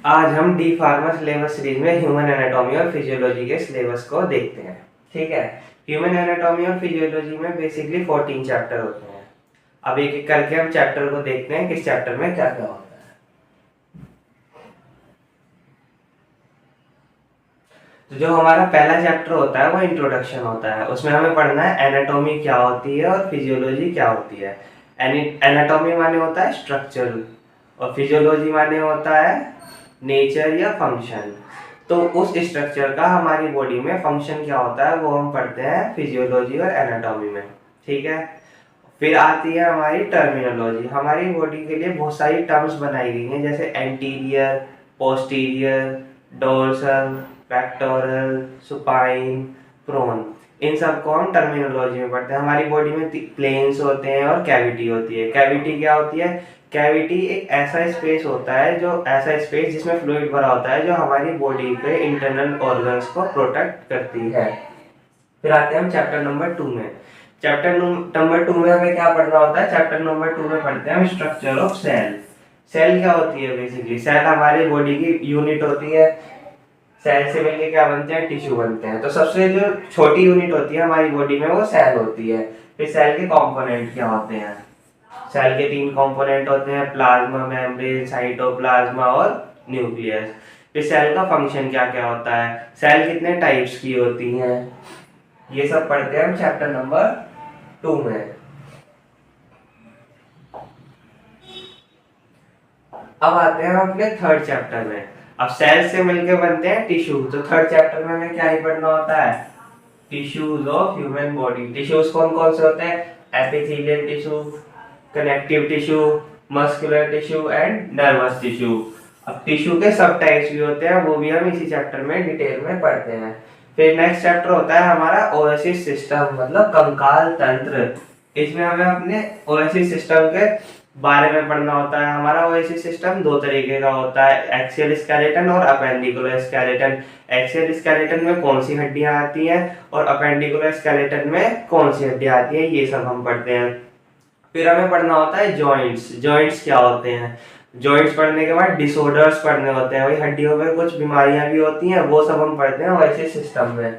आज हम D pharma syllabus series में ह्यूमन एनाटॉमी और फिजियोलॉजी के सिलेबस को देखते हैं। ठीक है, ह्यूमन एनाटॉमी और फिजियोलॉजी में बेसिकली 14 चैप्टर होते हैं। अब एक एक करके हम चैप्टर को देखते हैं, किस चैप्टर में क्या क्या होता है। तो जो हमारा पहला चैप्टर होता है वो इंट्रोडक्शन होता है। उसमें हमें पढ़ना है एनाटॉमी क्या होती है और फिजियोलॉजी क्या होती है। एनाटॉमी माने होता है स्ट्रक्चर और फिजियोलॉजी माने होता है नेचर या फंक्शन। तो उस स्ट्रक्चर का हमारी बॉडी में फंक्शन क्या होता है वो हम पढ़ते हैं फिजियोलॉजी और एनाटॉमी में। ठीक है, फिर आती है हमारी टर्मिनोलॉजी। हमारी बॉडी के लिए बहुत सारी टर्म्स बनाई गई हैं, जैसे anterior, posterior, dorsal, pectoral, supine, prone. इन सब को हम टर्मिनोलॉजी में पढ़ते हैं। हमारी बॉडी में प्लेन्स होते हैं और कैविटी होती है। कैविटी क्या होती है? कैविटी एक ऐसा स्पेस होता है, जो ऐसा स्पेस जिसमें फ्लूइड भरा होता है, जो हमारी बॉडी के इंटरनल ऑर्गन्स को प्रोटेक्ट करती है। फिर आते हैं हम चैप्टर नंबर 2 में। चैप्टर नंबर 2 में हमें क्या पढ़ना होता है? चैप्टर नंबर 2 में पढ़ते हैं हम स्ट्रक्चर ऑफ सेल। सेल क्या होती है? बेसिकली सेल हमारी बॉडी की यूनिट होती है। सेल से मिलके क्या बनते हैं? टिश्यू बनते हैं। तो सबसे जो छोटी यूनिट होती है हमारी बॉडी में वो सेल होती है। फिर सेल के कंपोनेंट क्या होते हैं? सेल के 3 कंपोनेंट होते हैं, प्लाज्मा मेम्ब्रेन, साइटोप्लाज्मा और न्यूक्लियस। फिर सेल का फंक्शन क्या क्या होता है, सेल कितने टाइप्स की होती हैं, ये सब पढ़ते हैं हम चैप्टर नंबर 2 में। अब आते हैं हम अपने थर्ड चैप्टर में। अब सेल से मिलके बनते हैं टिश्यू। तो थर्ड चैप्टर में हमें क्या ही पढ़ना होता है? Tissues of human body. Tissues कौन कौन से होते हैं? Epithelial tissue, connective tissue, muscular tissue and nervous tissue. अब टिश्यू के सब टाइप्स भी होते हैं, वो भी हम इसी चैप्टर में डिटेल में पढ़ते हैं। फिर नेक्स्ट चैप्टर होता है हमारा ओएसिस सिस्टम, मतलब कंकाल तंत्र। इसमें हमें अपने ओएसिस सिस्टम के बारे में पढ़ना होता है। हमारा ओएसिस सिस्टम 2 तरीके का होता है, एक्सियल स्केलेटन और अपेंडिकुलर स्केलेटन। एक्सियल स्केलेटन में कौन सी हड्डियां आती हैं और अपेंडिकुलर स्केलेटन में कौन सी हड्डियां आती हैं, ये सब हम पढ़ते हैं। फिर हमें पढ़ना होता है जॉइंट्स। जॉइंट्स क्या होते हैं? जॉइंट्स पढ़ने के बाद डिसऑर्डर्स पढ़ने होते हैं, वही हड्डियों में कुछ बीमारियां भी होती हैं, वो सब हम पढ़ते हैं वैसे सिस्टम में।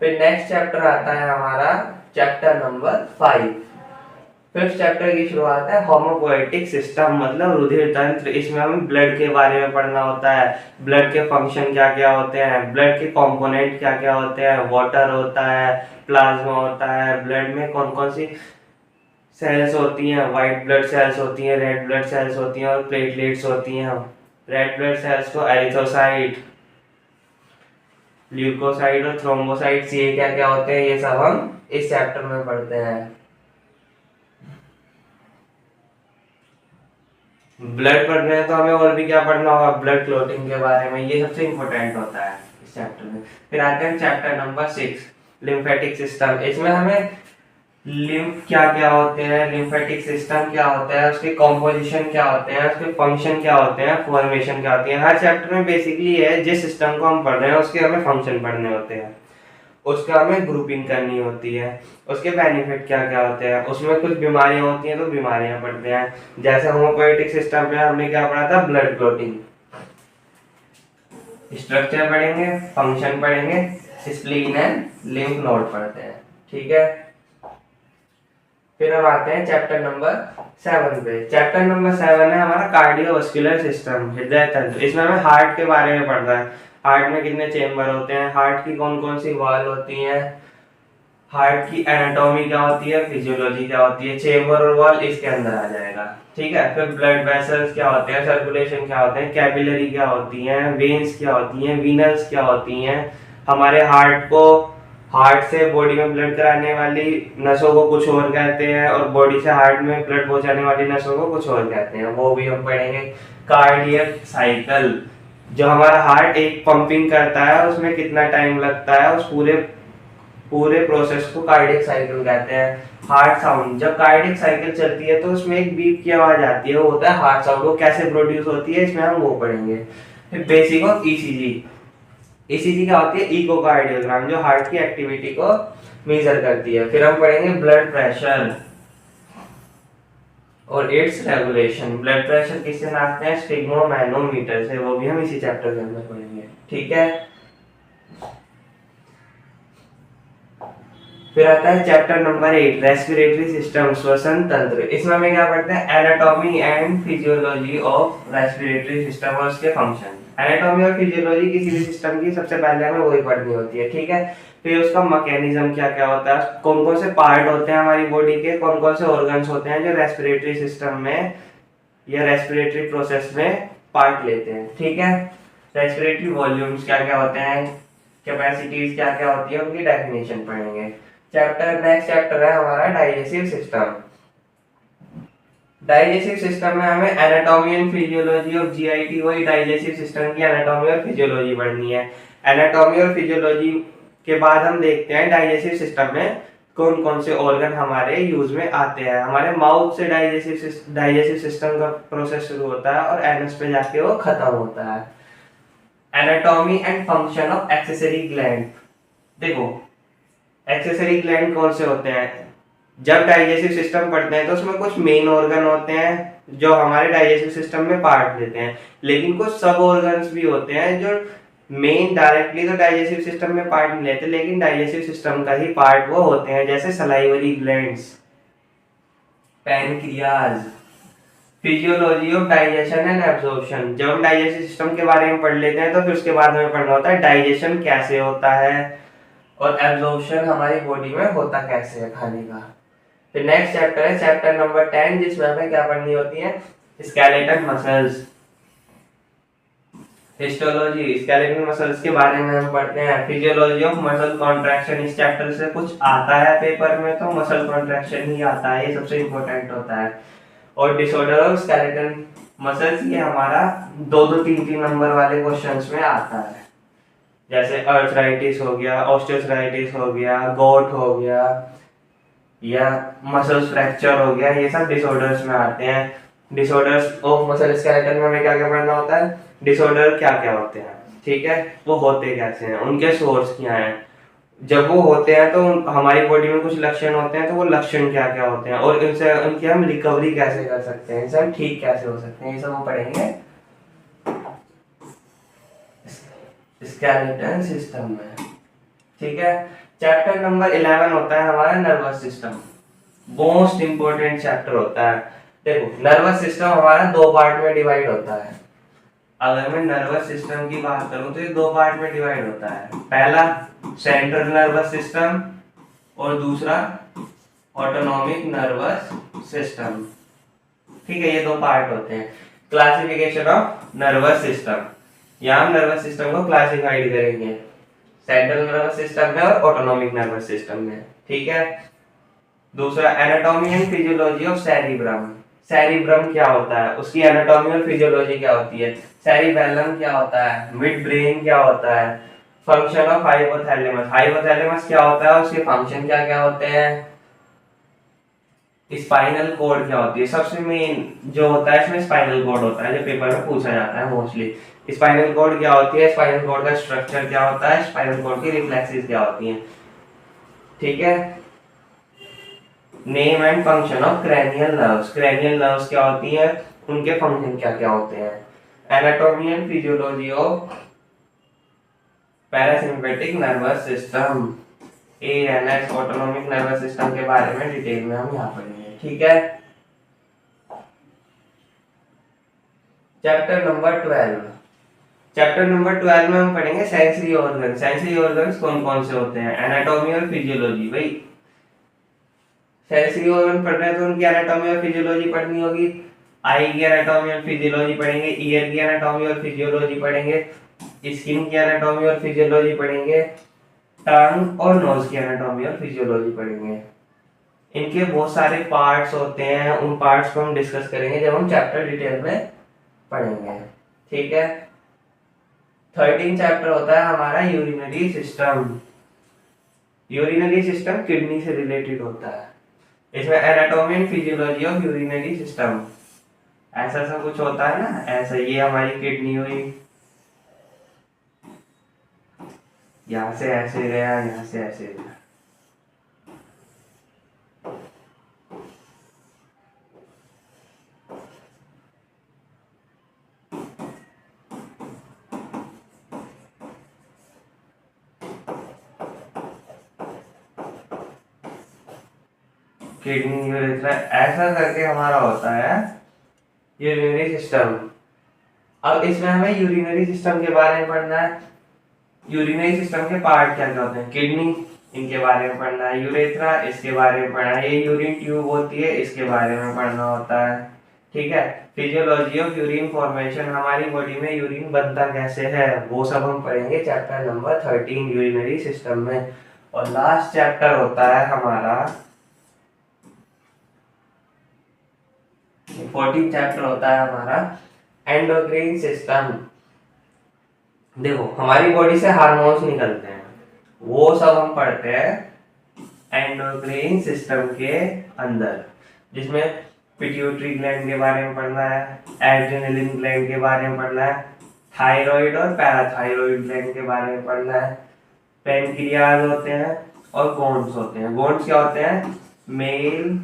फिर नेक्स्ट चैप्टर आता है हमारा चैप्टर नंबर 5। फिफ्थ चैप्टर की शुरुआत है होमोपोएटिक सिस्टम, मतलब रुधिर तंत्र। इसमें हमें ब्लड के बारे में पढ़ना होता है, ब्लड के फंक्शन क्या क्या होते हैं, ब्लड के कंपोनेंट क्या क्या होते हैं, वाटर होता है, प्लाज्मा होता है, ब्लड में कौन कौन सी सेल्स होती हैं, व्हाइट ब्लड सेल्स होती हैं, रेड ब्लड सेल्स होती हैं और प्लेटलेट्स होती हैं। रेड ब्लड सेल्स को एरिथ्रोसाइट, ल्यूकोसाइट और थ्रोम्बोसाइट्स, ये क्या क्या होते हैं, ये सब हम इस चैप्टर में पढ़ते हैं। ब्लड पढ़ रहे हैं तो हमें और भी क्या पढ़ना होगा? ब्लड क्लॉटिंग के बारे में, ये सबसे इंपॉर्टेंट होता है इस चैप्टर में। फिर आते हैं चैप्टर नंबर 6, लिम्फेटिक सिस्टम। इसमें हमें लिम्फ क्या क्या होते हैं, लिम्फेटिक सिस्टम क्या होता है, उसके कॉम्पोजिशन क्या होते हैं, उसके फंक्शन क्या होते हैं, फॉर्मेशन क्या होती है। हर चैप्टर में बेसिकली है जिस सिस्टम को हम पढ़ रहे हैं उसके हमें फंक्शन पढ़ने होते हैं, उसका हमें ग्रुपिंग करनी होती है, उसके बेनिफिट क्या क्या होते हैं। उसमें कुछ बीमारियां होती हैं तो बीमारियां पढ़ते हैं, जैसे होमोपोएटिक सिस्टम में हमने क्या पढ़ा था? Blood clotting. स्ट्रक्चर पढ़ेंगे, फंक्शन पढ़ेंगे, स्प्लीन एंड लिम्फ नोड पढ़ते हैं। ठीक है, फिर हम आते हैं चैप्टर नंबर 7 पे। चैप्टर नंबर 7 है हमारा कार्डियोवास्कुलर सिस्टम, हृदय तंत्र। इसमें हमें हार्ट के बारे में पढ़ना है। हार्ट में कितने चेम्बर होते हैं, हार्ट की कौन कौन सी वॉल होती हैं, हार्ट की एनाटॉमी क्या होती है, फिजियोलॉजी क्या होती है, चेम्बर और वॉल इसके अंदर आ जाएगा। ठीक है, फिर ब्लड वेसल्स क्या होते हैं, सर्कुलेशन क्या होते हैं, कैपिलरी क्या होती हैं, वेन्स क्या होती हैं, वीनल्स क्या होती हैं। हमारे हार्ट से बॉडी में ब्लड कराने वाली नसों को कुछ और कहते हैं और बॉडी से हार्ट में ब्लड पहुंचाने वाली नसों को कुछ और कहते हैं, वो भी हम पढ़ेंगे। कार्डियक साइकिल, जो हमारा हार्ट एक पंपिंग करता है उसमें कितना टाइम लगता है, उस पूरे प्रोसेस को कार्डियक साइकिल कहते हैं। हार्ट साउंड, जब कार्डियक साइकिल चलती है तो उसमें एक बीप की आवाज आती है, वो होता है हार्ट साउंड। वो कैसे प्रोड्यूस होती है इसमें हम वो पढ़ेंगे। फिर बेसिक ऑफ ईसीजी। ईसीजी क्या होती है? इकोकार्डियोग्राम, जो हार्ट की एक्टिविटी को मेजर करती है। फिर हम पढ़ेंगे ब्लड प्रेशर। और इट्स रेगुलेशन। ब्लड प्रेशर किससे नापते हैं? स्फिग्मोमैनोमीटर से, वो भी हम इसी चैप्टर के अंदर पढ़ेंगे। ठीक है, फिर आता है चैप्टर नंबर 8 रेस्पिरेटरी सिस्टम, श्वसन तंत्र। इसमें हमें क्या पढ़ते हैं? Anatomy and physiology of respiratory system और उसके फंक्शन। एनाटॉमी और फिजियोलॉजी किसी भी सिस्टम की सबसे पहले हमें वही पढ़नी होती है। ठीक है, फिर उसका मैकेनिज्म क्या क्या होता है, कौन कौन से पार्ट होते हैं हमारी बॉडी के, कौन कौन से ऑर्गन्स होते हैं जो रेस्पिरेटरी सिस्टम में या रेस्पिरेटरी प्रोसेस में पार्ट लेते हैं। ठीक है, रेस्पिरेटरी वॉल्यूम्स क्या क्या होते हैं, कैपेसिटीज क्या क्या होती है, उनकी डेफिनेशन पढ़ेंगे। नेक्स्ट चैप्टर है हमारा डाइजेस्टिव सिस्टम। डाइजेस्टिव सिस्टम में हमें anatomy and physiology of GIT, वही डाइजेस्टिव सिस्टम की एनाटॉमी और फिजियोलॉजी पढ़नी है। एनाटॉमी और फिजियोलॉजी के बाद हम देखते हैं डाइजेस्टिव सिस्टम में कौन कौन से ऑर्गन हमारे यूज में आते हैं। हमारे माउथ से डाइजेस्टिव सिस्टम का प्रोसेस शुरू होता है और एनस पे जाके वो खत्म होता है। Anatomy and function of accessory gland. देखो, एक्सेसरी ग्लैंड कौन से होते हैं? जब डाइजेस्टिव सिस्टम पढ़ते हैं तो उसमें कुछ मेन ऑर्गन होते हैं जो हमारे डाइजेस्टिव सिस्टम में पार्ट लेते हैं, लेकिन कुछ सब ऑर्गन्स भी होते हैं जो मेन डायरेक्टली तो डाइजेस्टिव सिस्टम में पार्ट नहीं लेते, लेकिन डाइजेस्टिव सिस्टम का ही पार्ट वो होते हैं, जैसे salivary glands, pancreas. Physiology of digestion and absorption. जब हम डाइजेस्टिव सिस्टम के बारे में पढ़ लेते हैं तो फिर उसके बाद हमें पढ़ना होता है डाइजेशन कैसे होता है और एब्जॉर्प्शन हमारी बॉडी में होता कैसे है खाने का। फिर नेक्स्ट चैप्टर है चैप्टर नंबर 10, जिसमें हमें क्या पढ़नी होती है? Skeletal muscles. Histology, skeletal muscles के बारे में हम पढ़ते हैं। फिजियोलॉजी ऑफ मसल कॉन्ट्रैक्शन, इस चैप्टर से कुछ आता है पेपर में तो मसल कॉन्ट्रैक्शन ही आता है, ये सबसे इंपॉर्टेंट होता है। और डिसऑर्डर ऑफ स्केलेटल मसल्स, ये हमारा 2-2, 3-3 नंबर वाले क्वेश्चंस में आता है, जैसे अर्थराइटिस हो गया, ऑस्टियोआर्थराइटिस हो गया, गोट हो गया या मसल फ्रैक्चर हो गया, ये सब डिसऑर्डर्स में आते हैं। डिसऑर्डर्स ऑफ मसल स्केलेटन में हमें क्या क्या पढ़ना होता है? डिसऑर्डर क्या क्या होते हैं, ठीक है, वो होते कैसे हैं, उनके सोर्स क्या हैं, जब वो होते हैं तो हमारी बॉडी में कुछ लक्षण होते हैं तो वो लक्षण क्या क्या होते हैं और इनसे उनकी हम रिकवरी कैसे कर सकते हैं, इनसे हम ठीक कैसे हो सकते हैं, ये सब हम पढ़ेंगे स्केलेटन सिस्टम में। ठीक है, चैप्टर नंबर 11 होता है हमारा nervous system. Most important chapter होता है। देखो, नर्वस सिस्टम हमारा 2 पार्ट में डिवाइड होता है। अगर मैं नर्वस सिस्टम की बात करूं तो ये 2 पार्ट में डिवाइड होता है। पहला सेंट्रल नर्वस सिस्टम और दूसरा ऑटोनॉमिक नर्वस सिस्टम। ठीक है, ये 2 पार्ट होते हैं। क्लासिफिकेशन ऑफ नर्वस सिस्टम, यहाँ हम नर्वस सिस्टम को क्लासिफाइड करेंगे सेंट्रल नर्वस सिस्टम में और ऑटोनॉमिक नर्वस सिस्टम में। ठीक है, दूसरा anatomy and physiology of cerebrum. Cerebrum क्या होता है, उसकी एनाटॉमी और फिजियोलॉजी क्या होती है, सेरिबेलम क्या होता है, मिड ब्रेन क्या होता है, फंक्शन ऑफ हाइपोथैलेमस। हाइपोथैलेमस क्या होता है, उसके फंक्शन क्या क्या होते हैं, स्पाइनल कॉर्ड क्या होती है, सबसे मेन जो होता है इसमें स्पाइनल कॉर्ड होता है, जो पेपर में पूछा जाता है मोस्टली। स्पाइनल कॉर्ड क्या होती है, स्पाइनल कॉर्ड का स्ट्रक्चर क्या होता है, स्पाइनल कॉर्ड की रिफ्लेक्सेस क्या होती हैं। ठीक है, name and function of cranial nerves. Cranial nerves क्या होती हैं, उनके फंक्शन क्या क्या होते हैं। Anatomy and physiology of parasympathetic nervous system, ANS, autonomic nervous system के बारे में डिटेल में हम यहाँ पढ़ेंगे। ठीक है, चैप्टर नंबर 12। चैप्टर नंबर 12 में हम पढ़ेंगे सेंसरी ऑर्गन। सेंसरी ऑर्गन्स कौन कौन से होते हैं, एनाटॉमी और फिजियोलॉजी। भाई सेंसरी ऑर्गन पढ़ रहे हैं तो उनकी एनाटॉमी और फिजियोलॉजी पढ़नी होगी। आई की एनाटॉमी और फिजियोलॉजी पढ़ेंगे, ईयर की एनाटॉमी और फिजियोलॉजी पढ़ेंगे, स्किन की एनाटॉमी और फिजियोलॉजी पढ़ेंगे, टंग और नोज की एनाटॉमी और फिजियोलॉजी पढ़ेंगे। इनके बहुत सारे पार्ट्स होते हैं, उन पार्ट्स को हम डिस्कस करेंगे जब हम चैप्टर डिटेल में पढ़ेंगे। ठीक है, 13 चैप्टर होता है हमारा urinary system. Urinary system kidney से रिलेटेड होता है। इसमें anatomy and physiology of urinary system ऐसा सा कुछ होता है ना, ऐसा ये हमारी किडनी हुई, यहाँ से ऐसे गया, यहाँ से ऐसे गया। किडनी, यूरेथ्रा, ऐसा करके हमारा होता है यूरिनरी सिस्टम। अब इसमें हमें यूरिनरी सिस्टम के बारे में पढ़ना है। यूरिनरी सिस्टम के पार्ट क्या क्या होते हैं? किडनी, इनके बारे में पढ़ना है। यूरेथ्रा, इसके बारे में पढ़ना है। ये यूरिन ट्यूब होती है, इसके बारे में पढ़ना होता है। ठीक है। फिजियोलॉजी ऑफ यूरिन फॉर्मेशन, हमारी बॉडी में यूरिन बनता कैसे है, वो सब हम पढ़ेंगे चैप्टर नंबर 13 यूरिनरी सिस्टम में। और लास्ट चैप्टर होता है हमारा 14 चैप्टर होता है हमारा एंडोक्राइन सिस्टम। देखो, हमारी बॉडी से हार्मोन्स निकलते हैं, वो सब हम पढ़ते हैं एंडोक्राइन सिस्टम के अंदर, जिसमें पिट्यूटरी ग्लैंड के बारे में पढ़ना है, एड्रेनलिन ग्लैंड के बारे में पढ़ना है, थायराइड और पैराथायराइड ग्लैंड के बारे में पढ़ना है, पेनक्रियाज होते हैं और गोन्स होते हैं। गोन्स क्या होते हैं? मेल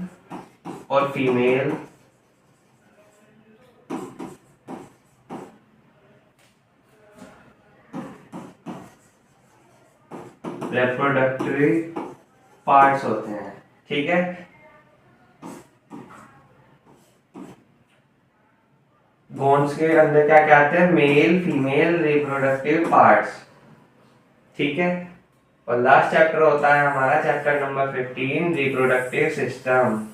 और फीमेल रिप्रोडक्टरी पार्ट्स होते हैं। ठीक है। बोन्स के अंदर क्या क्या आते हैं? Male female reproductive parts. ठीक है। और लास्ट चैप्टर होता है हमारा चैप्टर नंबर 15 रिप्रोडक्टिव सिस्टम।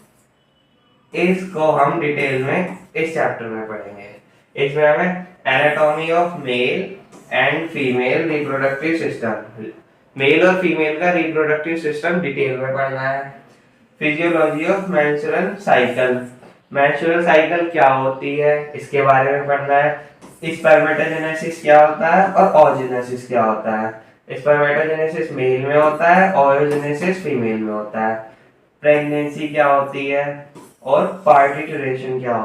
इसको हम डिटेल में इस चैप्टर में पढ़ेंगे। इसमें हमें anatomy of male and female reproductive system, male और फीमेल का रिप्रोडक्टिव सिस्टम डिटेल में पढ़ना है। Physiology of menstrual cycle, menstrual cycle क्या होती है, इसके बारे में पढ़ना है। स्पर्मेटोजेनेसिस क्या होता है और ओजेनेसिस क्या होता है। स्पर्मेटोजेनेसिस मेल में होता है, ओजेनेसिस फीमेल में होता है। प्रेगनेंसी क्या होती है और पार्टिटरेशन क्या होता है।